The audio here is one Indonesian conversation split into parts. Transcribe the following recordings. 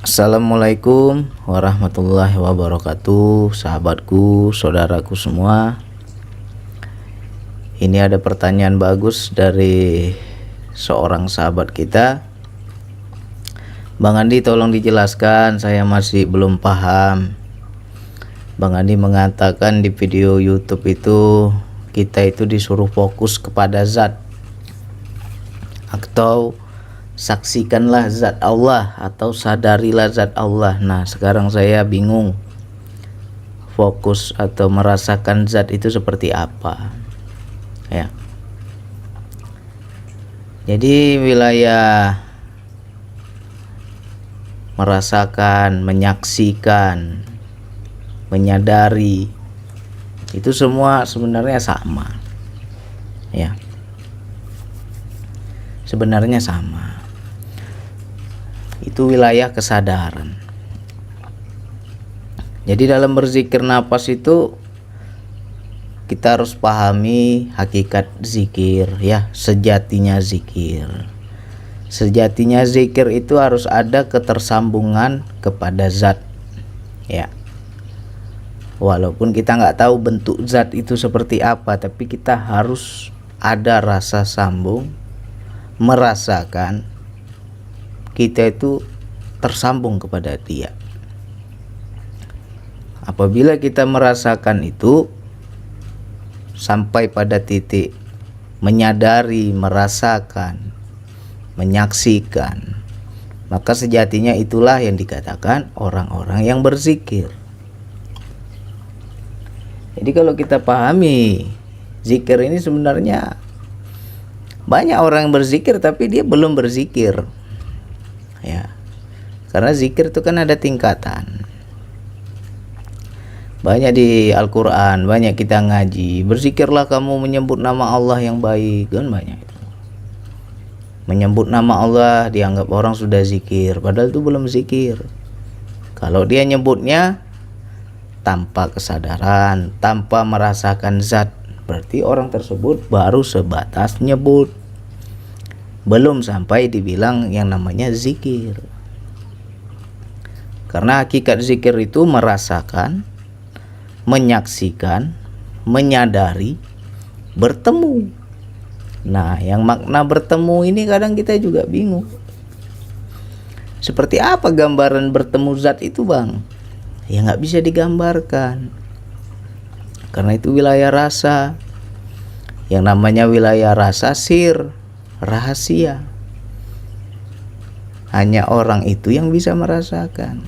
Assalamualaikum warahmatullahi wabarakatuh, sahabatku, saudaraku semua. Ini ada pertanyaan bagus dari seorang sahabat kita. Bang Andi, tolong dijelaskan, saya masih belum paham. Bang Andi mengatakan di video YouTube itu kita itu disuruh fokus kepada zat atau saksikanlah zat Allah atau sadarilah zat Allah. Nah, sekarang saya bingung, fokus atau merasakan zat itu seperti apa ya. Jadi wilayah merasakan, menyaksikan, menyadari itu semua sebenarnya sama ya, sebenarnya sama. Itu wilayah kesadaran. Jadi dalam berzikir nafas itu kita harus pahami hakikat zikir ya, sejatinya zikir. Sejatinya zikir itu harus ada ketersambungan kepada zat ya. Walaupun kita nggak tahu bentuk zat itu seperti apa, tapi kita harus ada rasa sambung, merasakan kita itu tersambung kepada dia. Apabila kita merasakan itu sampai pada titik menyadari, merasakan, menyaksikan, maka sejatinya itulah yang dikatakan orang-orang yang berzikir. Jadi kalau kita pahami zikir ini, sebenarnya banyak orang yang berzikir tapi dia belum berzikir ya, karena zikir itu kan ada tingkatan. Banyak di Al-Quran, banyak kita ngaji, berzikirlah kamu menyebut nama Allah yang baik, kan banyak itu. Menyebut nama Allah dianggap orang sudah zikir, padahal itu belum zikir. Kalau dia nyebutnya tanpa kesadaran, tanpa merasakan zat, berarti orang tersebut baru sebatas nyebut, belum sampai dibilang yang namanya zikir. Karena hakikat zikir itu merasakan, menyaksikan, menyadari, bertemu. Nah, yang makna bertemu ini kadang kita juga bingung. Seperti apa gambaran bertemu zat itu, Bang? Ya nggak bisa digambarkan, karena itu wilayah rasa. Yang namanya wilayah rasa sir, rahasia. Hanya orang itu yang bisa merasakan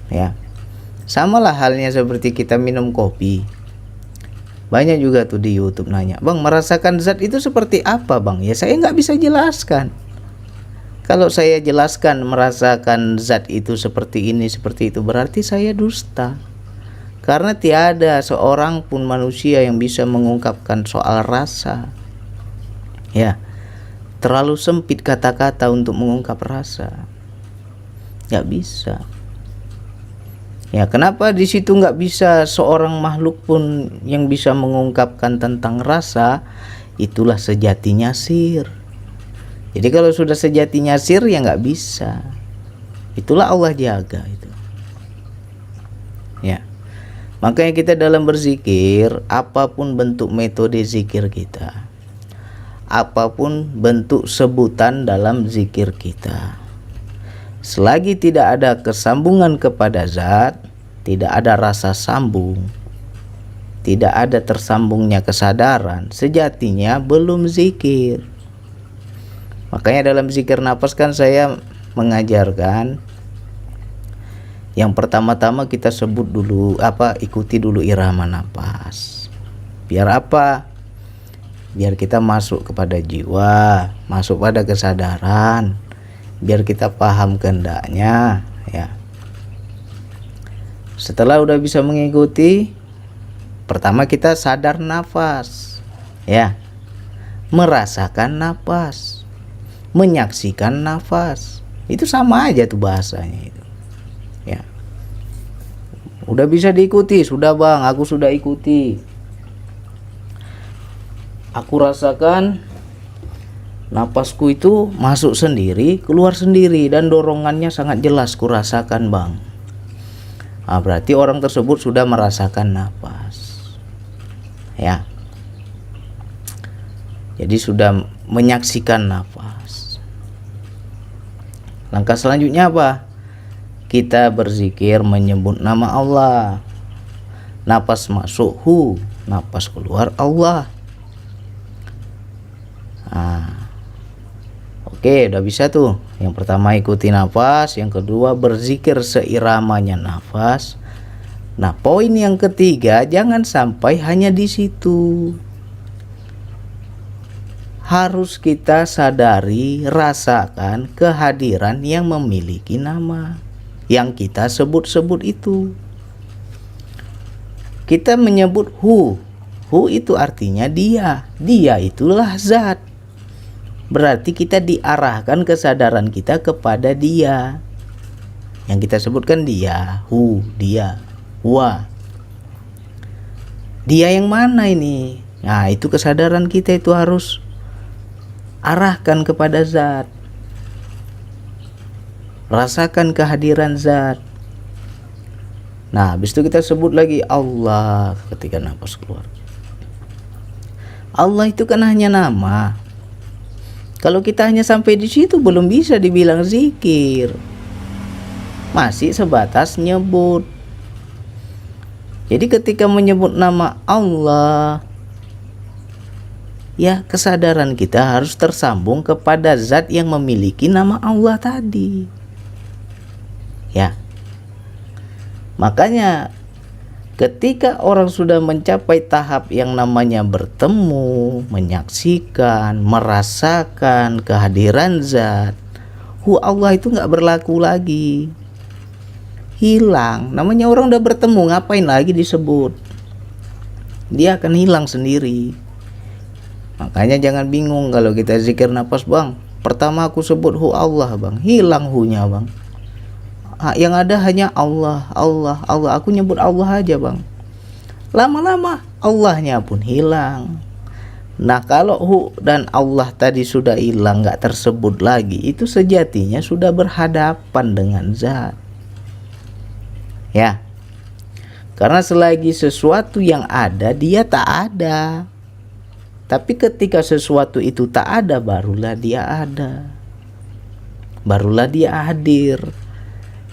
ya. Samalah halnya seperti kita minum kopi. Banyak juga tuh di YouTube nanya, Bang, merasakan zat itu seperti apa, Bang? Ya saya nggak bisa jelaskan. Kalau saya jelaskan merasakan zat itu seperti ini, seperti itu, berarti saya dusta. Karena tiada seorang pun manusia yang bisa mengungkapkan soal rasa ya. Terlalu sempit kata-kata untuk mengungkap rasa, nggak bisa ya. Kenapa di situ nggak bisa seorang makhluk pun yang bisa mengungkapkan tentang rasa? Itulah sejatinya sir. Jadi kalau sudah sejatinya sir ya nggak bisa. Itulah Allah jaga itu ya. Makanya kita dalam berzikir, apapun bentuk metode zikir kita, apapun bentuk sebutan dalam zikir kita, selagi tidak ada kesambungan kepada zat, tidak ada rasa sambung, tidak ada tersambungnya kesadaran, sejatinya belum zikir. Makanya dalam zikir nafas kan saya mengajarkan, yang pertama-tama kita sebut dulu ikuti dulu irama nafas. Biar apa? Biar kita masuk kepada jiwa, masuk pada kesadaran, biar kita paham kehendaknya ya. Setelah udah bisa mengikuti, pertama kita sadar nafas ya, merasakan nafas, menyaksikan nafas. Itu sama aja tuh bahasanya itu ya. Udah bisa diikuti, sudah Bang, aku sudah ikuti. Aku rasakan napasku itu masuk sendiri, keluar sendiri, dan dorongannya sangat jelas kurasakan bang. Nah, berarti orang tersebut sudah merasakan napas, ya. Jadi sudah menyaksikan nafas. Langkah selanjutnya apa? Kita berzikir menyebut nama Allah. Napas masuk hu, napas keluar Allah. Nah, oke, udah bisa tuh. Yang pertama ikuti nafas, yang kedua berzikir seiramanya nafas. Nah, poin yang ketiga, jangan sampai hanya di situ. Harus kita sadari, rasakan kehadiran yang memiliki nama yang kita sebut-sebut itu. Kita menyebut hu itu artinya dia itulah zat. Berarti kita diarahkan kesadaran kita kepada dia. Yang kita sebutkan dia, hu, dia, huwa. Dia yang mana ini? Nah, itu kesadaran kita itu harus arahkan kepada zat. Rasakan kehadiran zat. Nah, habis itu kita sebut lagi Allah ketika nafas keluar. Allah itu kan hanya nama. Kalau kita hanya sampai di situ belum bisa dibilang zikir. Masih sebatas nyebut. Jadi ketika menyebut nama Allah, ya kesadaran kita harus tersambung kepada zat yang memiliki nama Allah tadi. Ya. Makanya ketika orang sudah mencapai tahap yang namanya bertemu, menyaksikan, merasakan kehadiran zat, Allah itu nggak berlaku lagi. Hilang. Namanya orang udah bertemu, ngapain lagi disebut? Dia akan hilang sendiri. Makanya jangan bingung kalau kita zikir nafas bang. Pertama aku sebut Allah bang, hilang hu-nya bang. Yang ada hanya Allah. Aku nyebut Allah aja bang. Lama-lama Allahnya pun hilang. Nah kalau hu dan Allah tadi sudah hilang, gak tersebut lagi, itu sejatinya sudah berhadapan dengan zat. Ya. Karena selagi sesuatu yang ada, dia tak ada. Tapi ketika sesuatu itu tak ada, barulah dia ada. Barulah dia hadir.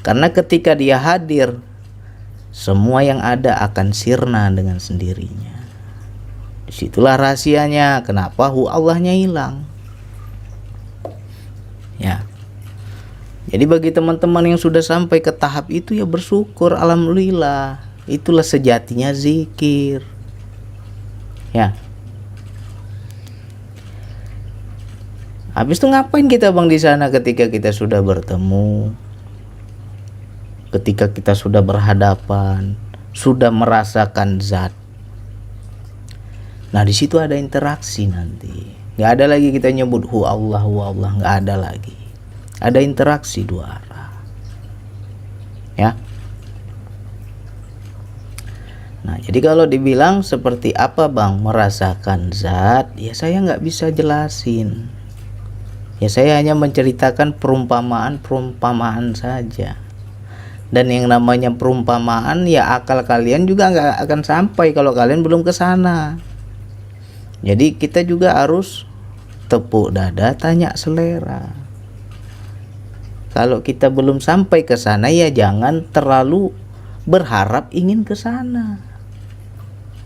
Karena ketika dia hadir, semua yang ada akan sirna dengan sendirinya. Disitulah rahasianya kenapa Allahnya hilang. Ya. Jadi bagi teman-teman yang sudah sampai ke tahap itu, ya bersyukur, alhamdulillah. Itulah sejatinya zikir. Ya. Habis itu ngapain kita bang di sana ketika kita sudah bertemu? Ketika kita sudah berhadapan, sudah merasakan zat. Nah di situ ada interaksi nanti. Gak ada lagi kita nyebut hu Allah, gak ada lagi. Ada interaksi dua arah. Ya. Nah jadi kalau dibilang seperti apa bang merasakan zat, ya saya gak bisa jelasin. Ya saya hanya menceritakan perumpamaan saja. Dan yang namanya perumpamaan, ya akal kalian juga nggak akan sampai kalau kalian belum ke sana. Jadi kita juga harus tepuk dada, tanya selera. Kalau kita belum sampai ke sana, ya jangan terlalu berharap ingin ke sana.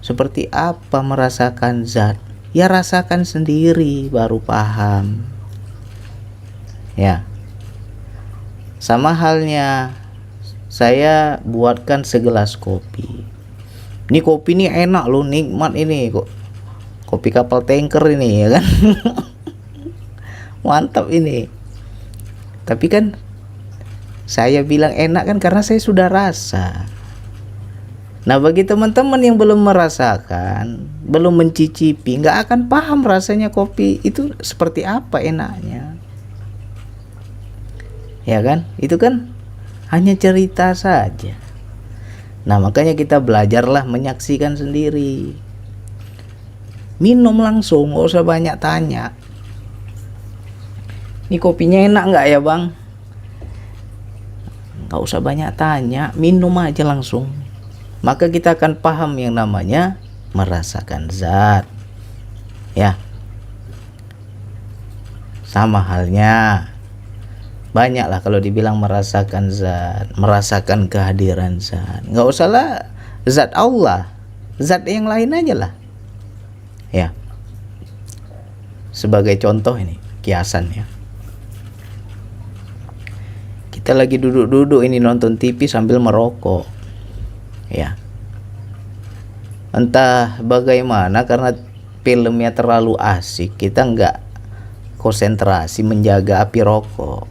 Seperti apa merasakan zat? Ya rasakan sendiri baru paham. Ya. Sama halnya saya buatkan segelas kopi. Ini kopi ini enak loh, nikmat ini kok. Kopi kapal tanker ini ya kan. Mantap ini. Tapi kan saya bilang enak kan karena saya sudah rasa. Nah bagi teman-teman yang belum merasakan, belum mencicipi, nggak akan paham rasanya kopi itu seperti apa enaknya. Ya kan? Itu kan hanya cerita saja. Nah makanya kita belajarlah menyaksikan sendiri. Minum langsung, gak usah banyak tanya. Ini kopinya enak nggak ya bang? Nggak usah banyak tanya, minum aja langsung. Maka kita akan paham yang namanya merasakan zat. Ya, sama halnya, banyaklah kalau dibilang merasakan zat, merasakan kehadiran zat. Nggak usahlah zat Allah, zat yang lain aja lah. Ya, sebagai contoh ini kiasan ya. Kita lagi duduk-duduk ini nonton TV sambil merokok. Ya. Entah bagaimana karena filmnya terlalu asik, kita nggak konsentrasi menjaga api rokok.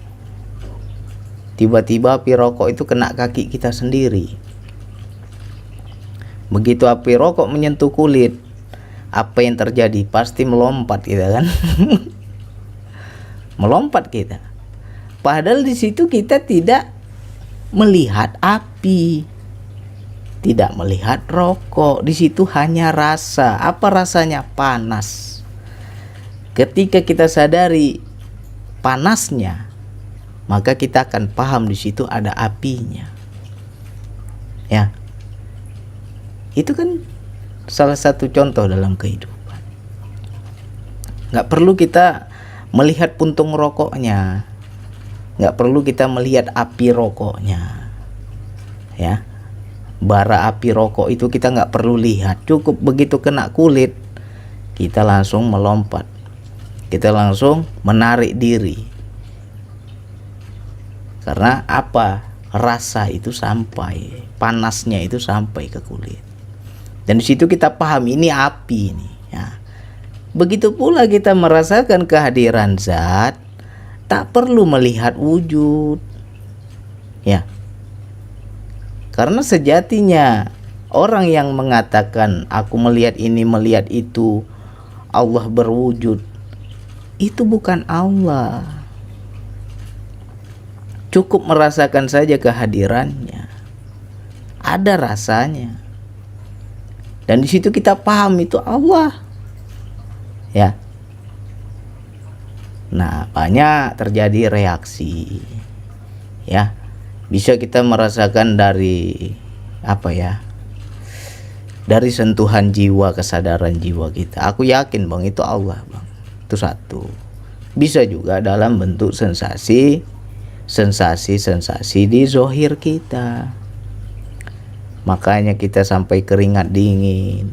Tiba-tiba api rokok itu kena kaki kita sendiri. Begitu api rokok menyentuh kulit, apa yang terjadi? Pasti melompat kita kan. Melompat kita. Padahal di situ kita tidak melihat api, tidak melihat rokok. Di situ hanya rasa. Apa rasanya? Panas. Ketika kita sadari panasnya, maka kita akan paham di situ ada apinya. Ya, itu kan salah satu contoh dalam kehidupan. Nggak perlu kita melihat puntung rokoknya. Nggak perlu kita melihat api rokoknya, ya, bara api rokok itu kita nggak perlu lihat. Cukup begitu kena kulit, kita langsung melompat, kita langsung menarik diri. Karena apa? Rasa itu sampai, panasnya itu sampai ke kulit, dan di situ kita paham ini api ini. Ya. Begitu pula kita merasakan kehadiran zat. Tak perlu melihat wujud, ya, karena sejatinya orang yang mengatakan aku melihat ini melihat itu, Allah berwujud, itu bukan Allah. Cukup merasakan saja kehadirannya, ada rasanya, dan di situ kita paham itu Allah, ya. Nah, banyak terjadi reaksi, ya. Bisa kita merasakan dari apa ya? Dari sentuhan jiwa, kesadaran jiwa kita. Aku yakin bang, itu Allah bang. Itu satu. Bisa juga dalam bentuk sensasi di zohir kita. Makanya kita sampai keringat dingin,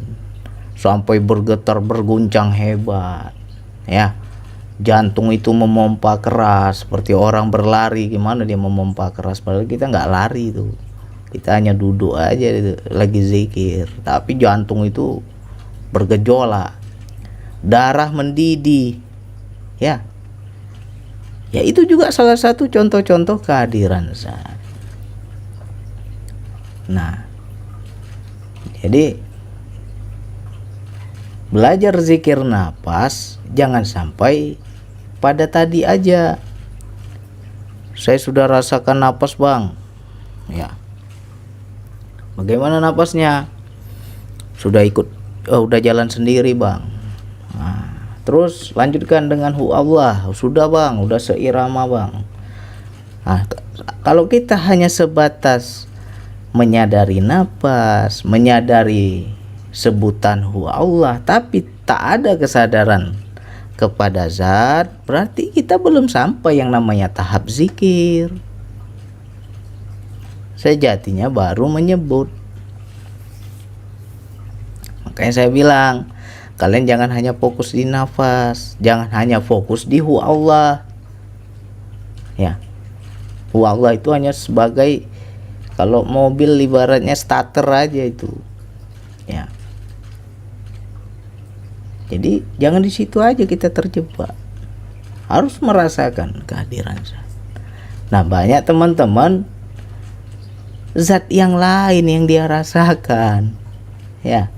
sampai bergetar berguncang hebat, ya. Jantung itu memompa keras seperti orang berlari. Gimana dia memompa keras, padahal kita nggak lari tuh, kita hanya duduk aja lagi zikir, tapi jantung itu bergejolak, darah mendidih, ya. Ya, itu juga salah satu contoh-contoh kehadiran zat. Nah, jadi belajar zikir nafas jangan sampai pada tadi aja. Saya sudah rasakan napas bang, ya. Bagaimana napasnya? Sudah ikut, udah jalan sendiri bang. Nah, terus lanjutkan dengan hu Allah. Sudah bang, udah seirama bang. Nah, kalau kita hanya sebatas menyadari napas, menyadari sebutan hu Allah, tapi tak ada kesadaran kepada zat, berarti kita belum sampai yang namanya tahap zikir. Sejatinya baru menyebut. Makanya saya bilang, kalian jangan hanya fokus di nafas, jangan hanya fokus di hu Allah, ya. Hu Allah itu hanya sebagai, kalau mobil ibaratnya starter aja itu, ya. Jadi jangan di situ aja kita terjebak, harus merasakan kehadiran zat. Nah, banyak teman-teman zat yang lain yang dia rasakan, ya.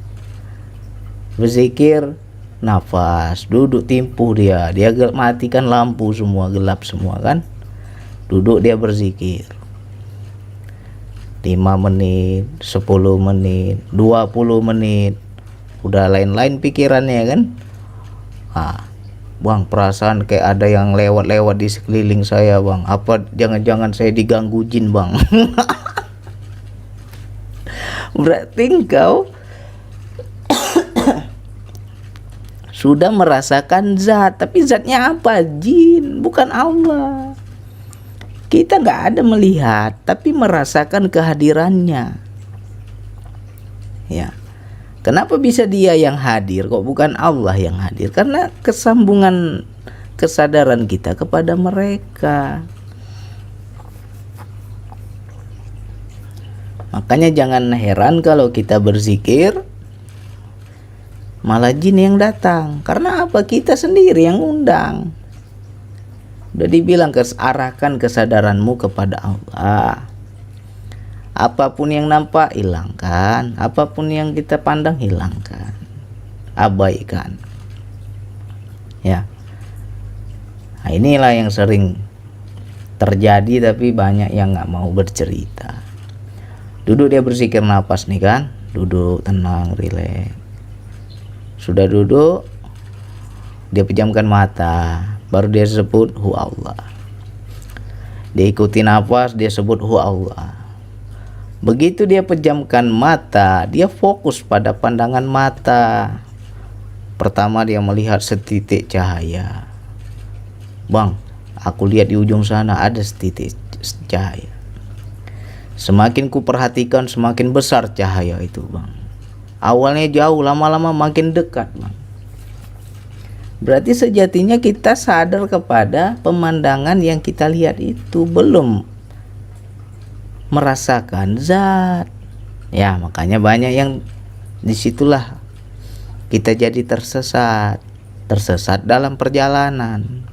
Berzikir nafas, duduk timpuh dia matikan lampu semua, gelap semua kan, duduk dia berzikir 5 menit, 10 menit, 20 menit, udah lain-lain pikirannya kan. Nah, Bang, perasaan kayak ada yang lewat-lewat di sekeliling saya, Bang. Apa jangan-jangan saya diganggu jin, Bang? Berarti engkau sudah merasakan zat, tapi zatnya apa? Jin, bukan Allah. Kita nggak ada melihat, tapi merasakan kehadirannya. Ya, kenapa bisa dia yang hadir, kok bukan Allah yang hadir? Karena kesambungan kesadaran kita kepada mereka. Makanya jangan heran kalau kita berzikir malah jin yang datang. Karena apa? Kita sendiri yang undang. Udah dibilang, arahkan kesadaranmu kepada Allah. Apapun yang nampak, hilangkan. Apapun yang kita pandang, hilangkan. Abaikan. Ya. Nah, inilah yang sering terjadi, tapi banyak yang nggak mau bercerita. Duduk dia berzikir nafas nih kan. Duduk tenang, rileks. Sudah duduk, dia pejamkan mata, baru dia sebut hu Allah. Dia ikuti nafas, dia sebut hu Allah. Begitu dia pejamkan mata, dia fokus pada pandangan mata. Pertama dia melihat setitik cahaya. Bang, aku lihat di ujung sana ada setitik cahaya. Semakin ku perhatikan, semakin besar cahaya itu, Bang. Awalnya jauh, lama-lama makin dekat, Bang. Berarti sejatinya kita sadar kepada pemandangan yang kita lihat itu, belum merasakan zat. Ya, makanya banyak yang disitulah kita jadi tersesat dalam perjalanan.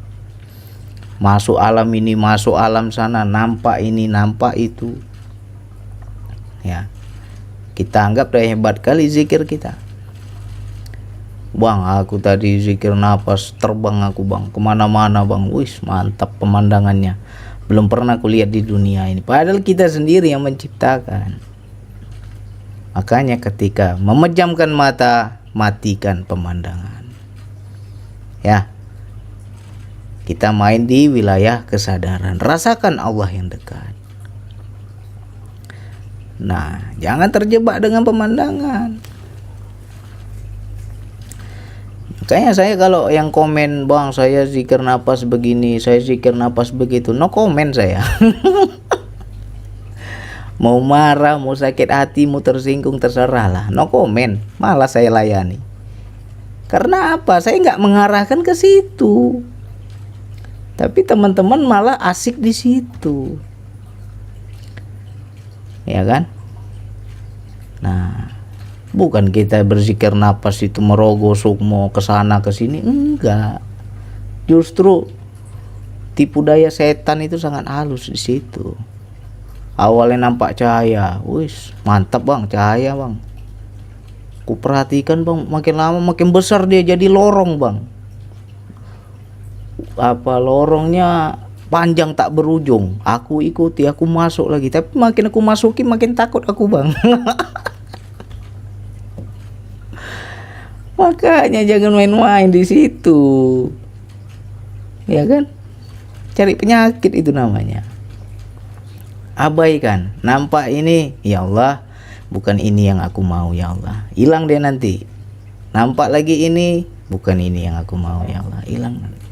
Masuk alam ini, masuk alam sana, nampak ini, nampak itu. Ya, kita anggap udah hebat kali zikir kita. Bang, aku tadi zikir nafas, terbang aku, Bang, kemana-mana, Bang. Wih, mantap pemandangannya. Belum pernah aku lihat di dunia ini. Padahal kita sendiri yang menciptakan. Makanya ketika memejamkan mata, matikan pemandangan. Ya, kita main di wilayah kesadaran. Rasakan Allah yang dekat. Nah, jangan terjebak dengan pemandangan. Makanya saya kalau yang komen, Bang, saya zikir napas begini, saya zikir napas begitu, no komen saya. Mau marah, mau sakit hati, mau tersinggung, terserah lah, no komen. Malah saya layani. Karena apa? Saya nggak mengarahkan ke situ. Tapi teman-teman malah asik di situ. Ya kan? Nah, bukan kita berzikir napas itu merogoh sukmo kesana kesini, enggak. Justru tipu daya setan itu sangat halus di situ. Awalnya nampak cahaya, wis mantap, Bang, cahaya, Bang. Ku perhatikan, Bang, makin lama makin besar dia jadi lorong, Bang. Apa lorongnya panjang tak berujung. Aku ikuti, aku masuk lagi. Tapi makin aku masuki makin takut aku, Bang. Makanya jangan main-main di situ. Ya kan? Cari penyakit itu namanya. Abaikan. Nampak ini, ya Allah, bukan ini yang aku mau, ya Allah. Hilang dia nanti. Nampak lagi ini, bukan ini yang aku mau, ya Allah. Hilang nanti.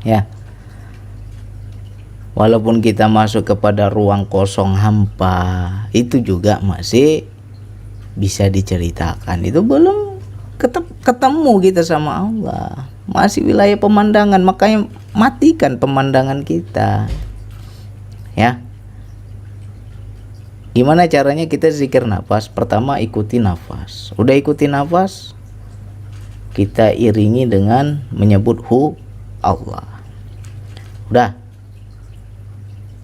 Ya. Walaupun kita masuk kepada ruang kosong hampa, itu juga masih bisa diceritakan. Itu belum ketemu kita sama Allah. Masih wilayah pemandangan, makanya matikan pemandangan kita. Ya. Gimana caranya kita zikir nafas? Pertama ikuti nafas. Udah ikuti nafas, kita iringi dengan menyebut hu Allah. Udah.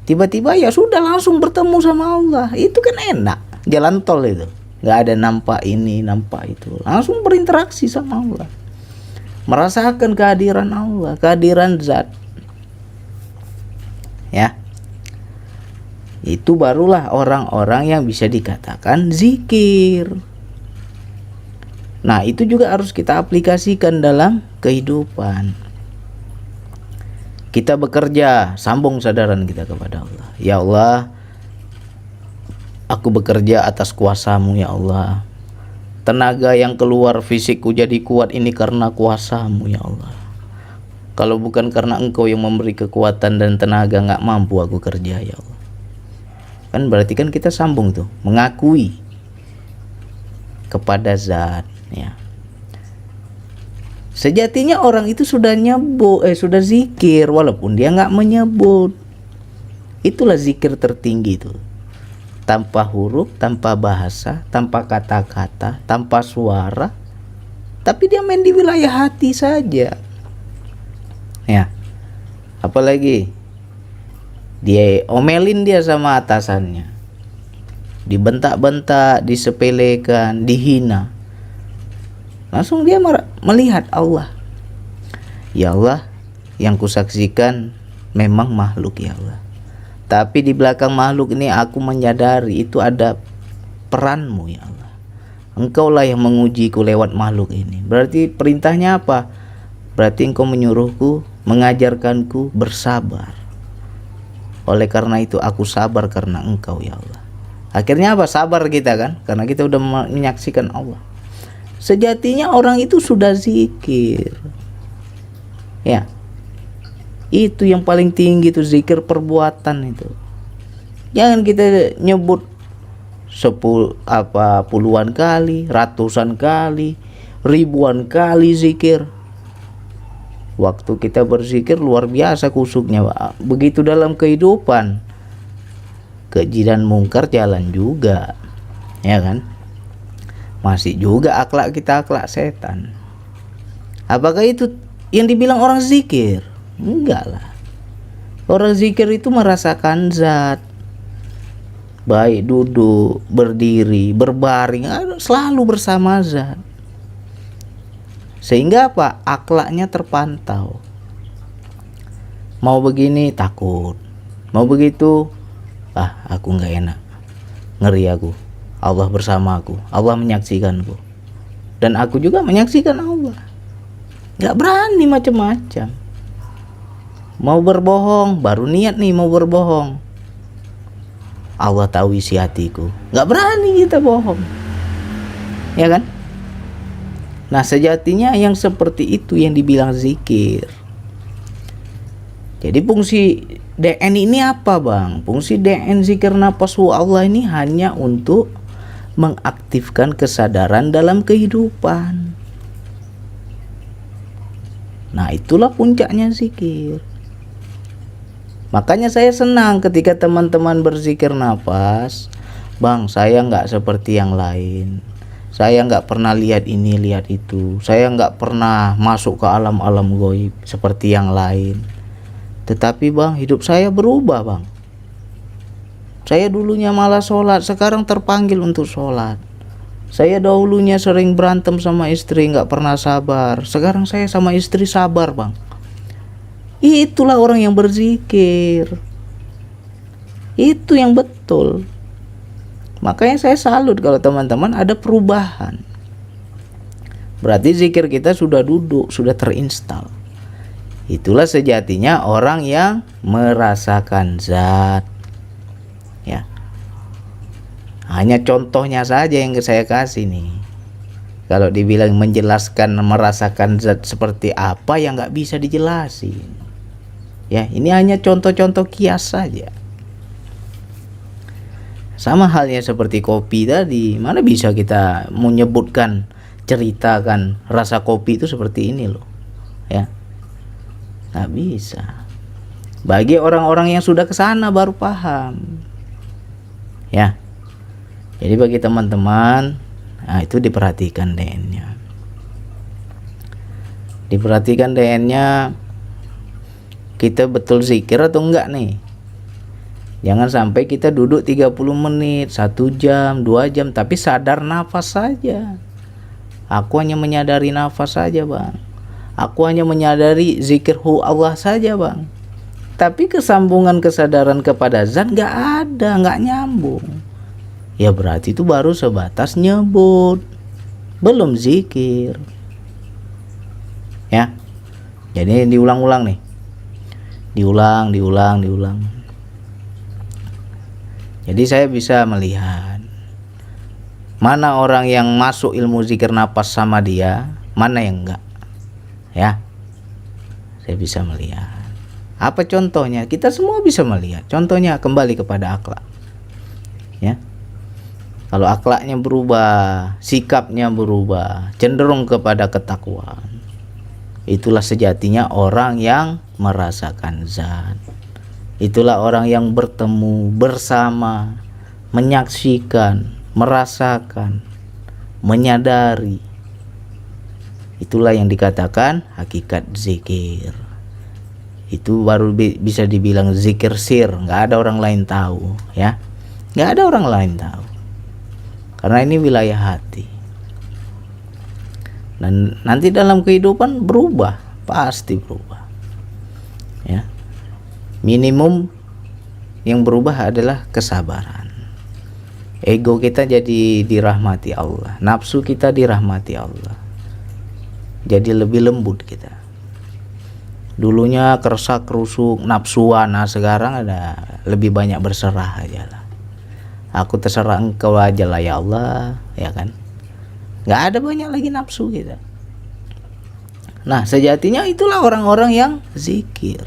Tiba-tiba ya sudah langsung bertemu sama Allah. Itu kan enak. Jalan tol itu. Gak ada nampak ini, nampak itu. Langsung berinteraksi sama Allah. Merasakan kehadiran Allah, kehadiran zat. Ya. Itu barulah orang-orang yang bisa dikatakan zikir. Nah, itu juga harus kita aplikasikan dalam kehidupan. Kita bekerja, sambung sadaran kita kepada Allah. Ya Allah, aku bekerja atas kuasa-Mu ya Allah. Tenaga yang keluar fisikku jadi kuat ini karena kuasa-Mu ya Allah. Kalau bukan karena Engkau yang memberi kekuatan dan tenaga, gak mampu aku kerja ya Allah. Kan berarti kan kita sambung tuh, mengakui kepada zat ya. Sejatinya orang itu sudah sudah zikir walaupun dia nggak menyebut. Itulah zikir tertinggi itu. Tanpa huruf, tanpa bahasa, tanpa kata-kata, tanpa suara, tapi dia main di wilayah hati saja. Ya. Apalagi dia omelin dia sama atasannya, dibentak-bentak, disepelekan, dihina, langsung dia melihat Allah. Ya Allah, yang kusaksikan memang makhluk ya Allah, tapi di belakang makhluk ini aku menyadari itu ada peran-Mu ya Allah. Engkaulah yang mengujiku lewat makhluk ini. Berarti perintahnya apa? Berarti Engkau menyuruhku, mengajarkanku bersabar. Oleh karena itu aku sabar karena Engkau ya Allah. Akhirnya apa? Sabar kita kan, karena kita udah menyaksikan Allah. Sejatinya orang itu sudah zikir ya. Itu yang paling tinggi tuh, zikir perbuatan itu. Jangan kita nyebut puluhan kali, ratusan kali, ribuan kali zikir. Waktu kita berzikir luar biasa kusuknya, Pak. Begitu dalam kehidupan, keji dan mungkar jalan juga, ya kan? Masih juga akhlak kita akhlak setan. Apakah itu yang dibilang orang zikir? Enggak lah. Orang zikir itu merasakan zat, baik duduk, berdiri, berbaring, selalu bersama zat. Sehingga apa? Akhlaknya terpantau. Mau begini takut, mau begitu aku nggak enak, ngeri aku. Allah bersama aku, Allah menyaksikanku, dan aku juga menyaksikan Allah. Nggak berani macam-macam. Mau berbohong, baru niat nih mau berbohong, Allah tahu isi hatiku, nggak berani kita bohong, ya kan? Nah, sejatinya yang seperti itu yang dibilang zikir. Jadi fungsi DN ini apa Bang? Fungsi DN zikir nafsu Allah ini hanya untuk mengaktifkan kesadaran dalam kehidupan. Nah, itulah puncaknya zikir. Makanya saya senang ketika teman-teman berzikir nafas. Bang, saya nggak seperti yang lain. Saya nggak pernah lihat ini, lihat itu. Saya nggak pernah masuk ke alam-alam gaib seperti yang lain. Tetapi Bang, hidup saya berubah Bang. Saya dulunya malas sholat, sekarang terpanggil untuk sholat. Saya dahulunya sering berantem sama istri, nggak pernah sabar. Sekarang saya sama istri sabar Bang. Itulah orang yang berzikir. Itu yang betul. Makanya saya salut kalau teman-teman ada perubahan. Berarti zikir kita sudah duduk, sudah terinstal. Itulah sejatinya orang yang merasakan zat. Ya. Hanya contohnya saja yang saya kasih nih. Kalau dibilang menjelaskan merasakan zat seperti apa yang nggak bisa dijelasin. Ya, ini hanya contoh-contoh kias saja. Sama halnya seperti kopi tadi, mana bisa kita menyebutkan, ceritakan rasa kopi itu seperti ini loh, ya, nggak bisa. Bagi orang-orang yang sudah kesana baru paham, ya. Jadi bagi teman-teman, nah itu diperhatikan DN-nya, kita betul zikir atau enggak nih. Jangan sampai kita duduk 30 menit, 1 jam, 2 jam, tapi sadar nafas saja. Aku hanya menyadari nafas saja Bang. Aku hanya menyadari zikir Allah saja Bang. Tapi kesambungan kesadaran kepada zat gak ada, gak nyambung. Ya berarti itu baru sebatas nyebut. belum zikir. Ya. Jadi diulang-ulang nih. Diulang. Jadi saya bisa melihat mana orang yang masuk ilmu zikir napas sama dia, mana yang enggak. Ya. Saya bisa melihat. Apa contohnya? Kita semua bisa melihat. Contohnya kembali kepada akhlak. Ya. Kalau akhlaknya berubah, sikapnya berubah, cenderung kepada ketakwaan, itulah sejatinya orang yang merasakan zat. Itulah orang yang bertemu bersama, menyaksikan, merasakan, menyadari. Itulah yang dikatakan hakikat zikir. Itu baru bisa dibilang zikir sir, nggak ada orang lain tahu, ya, nggak ada orang lain tahu. Karena ini wilayah hati. Dan nanti dalam kehidupan berubah, pasti berubah. Ya. Minimum yang berubah adalah kesabaran. Ego kita jadi dirahmati Allah, nafsu kita dirahmati Allah. Jadi lebih lembut kita. Dulunya kersak kerusuk nafsuan, nah sekarang ada lebih banyak berserah aja lah. Aku terserah engkau aja lah ya Allah, ya kan? Nggak ada banyak lagi nafsu kita. Nah sejatinya itulah orang-orang yang zikir.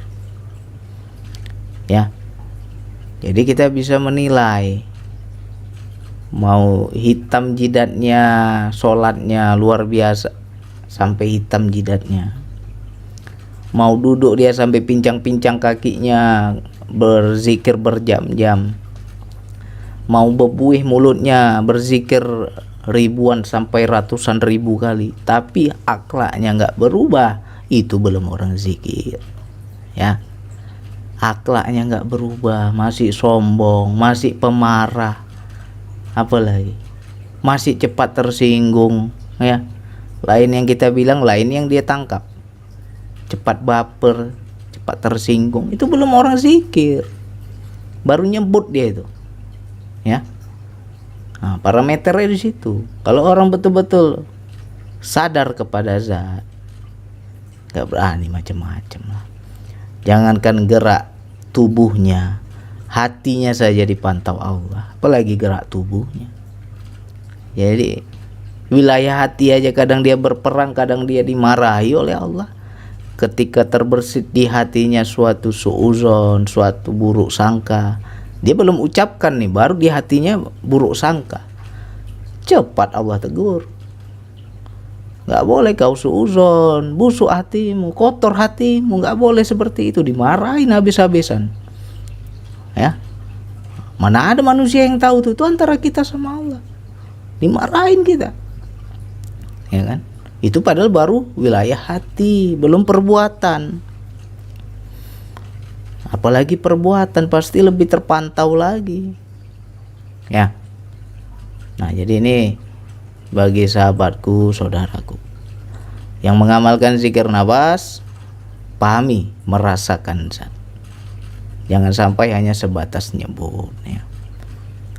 Ya. Jadi kita bisa menilai, mau hitam jidatnya, sholatnya luar biasa sampai hitam jidatnya, mau duduk dia sampai pincang-pincang kakinya berzikir berjam-jam, mau bebuih mulutnya berzikir ribuan sampai ratusan ribu kali, tapi akhlaknya nggak berubah, itu belum orang zikir. Ya, akhlaknya nggak berubah, masih sombong, masih pemarah, apalagi masih cepat tersinggung. Ya, lain yang kita bilang, lain yang dia tangkap, cepat baper, cepat tersinggung, itu belum orang zikir, baru nyebut dia itu. Ya, nah, parameternya di situ. Kalau orang betul-betul sadar kepada zat, nggak berani macam-macam lah. Jangankan gerak tubuhnya, hatinya saja dipantau Allah, apalagi gerak tubuhnya. Jadi wilayah hati aja kadang dia berperang, kadang dia dimarahi oleh Allah. Ketika terbersit di hatinya suatu suuzon, suatu buruk sangka, dia belum ucapkan nih, baru di hatinya buruk sangka, cepat Allah tegur. Nggak boleh kau suuzon, busuk hatimu, kotor hatimu, nggak boleh seperti itu, dimarahin habis-habisan. Ya, mana ada manusia yang tahu itu antara kita sama Allah, dimarahin kita, ya kan? Itu padahal baru wilayah hati, belum perbuatan. Apalagi perbuatan pasti lebih terpantau lagi. Ya. Nah, jadi ini bagi sahabatku, saudaraku yang mengamalkan zikir nafas, pahami, merasakan zat. Jangan sampai hanya sebatas nyebut, ya.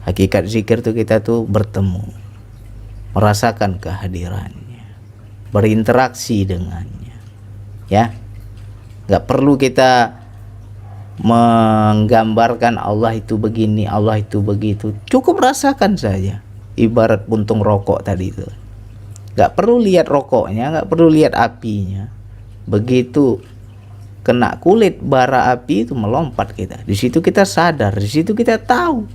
Hakikat zikir tuh kita tuh bertemu, merasakan kehadirannya, berinteraksi dengannya. Ya. Nggak perlu kita menggambarkan Allah itu begini, Allah itu begitu, cukup rasakan saja. Ibarat puntung rokok tadi itu, nggak perlu lihat rokoknya, nggak perlu lihat apinya. Begitu kena kulit bara api itu melompat kita, di situ kita sadar, di situ kita tahu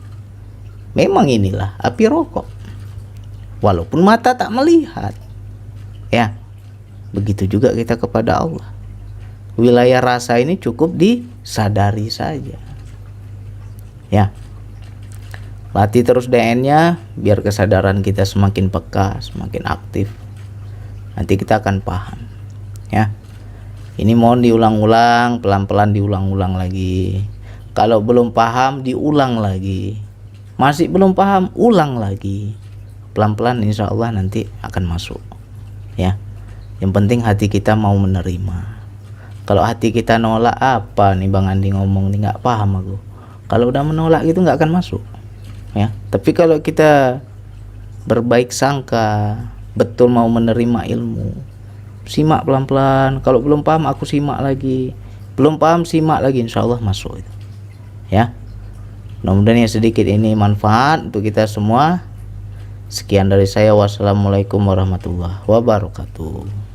memang inilah api rokok, walaupun mata tak melihat. Ya, begitu juga kita kepada Allah. Wilayah rasa ini cukup disadari saja. Ya, latih terus DN-nya biar kesadaran kita semakin peka, semakin aktif. Nanti kita akan paham. Ya, ini mohon diulang-ulang, pelan-pelan diulang-ulang lagi. Kalau belum paham, diulang lagi. Masih belum paham, ulang lagi. Pelan-pelan insya Allah nanti akan masuk. Ya, yang penting hati kita mau menerima. Kalau hati kita nolak, apa nih Bang Andi ngomong nih, nggak paham aku. Kalau udah menolak gitu nggak akan masuk. Ya, tapi kalau kita berbaik sangka, betul mau menerima ilmu. Simak pelan-pelan, kalau belum paham aku simak lagi, belum paham simak lagi, insya Allah masuk itu ya. Mudah-mudahan yang sedikit ini manfaat untuk kita semua. Sekian dari saya, wassalamualaikum warahmatullahi wabarakatuh.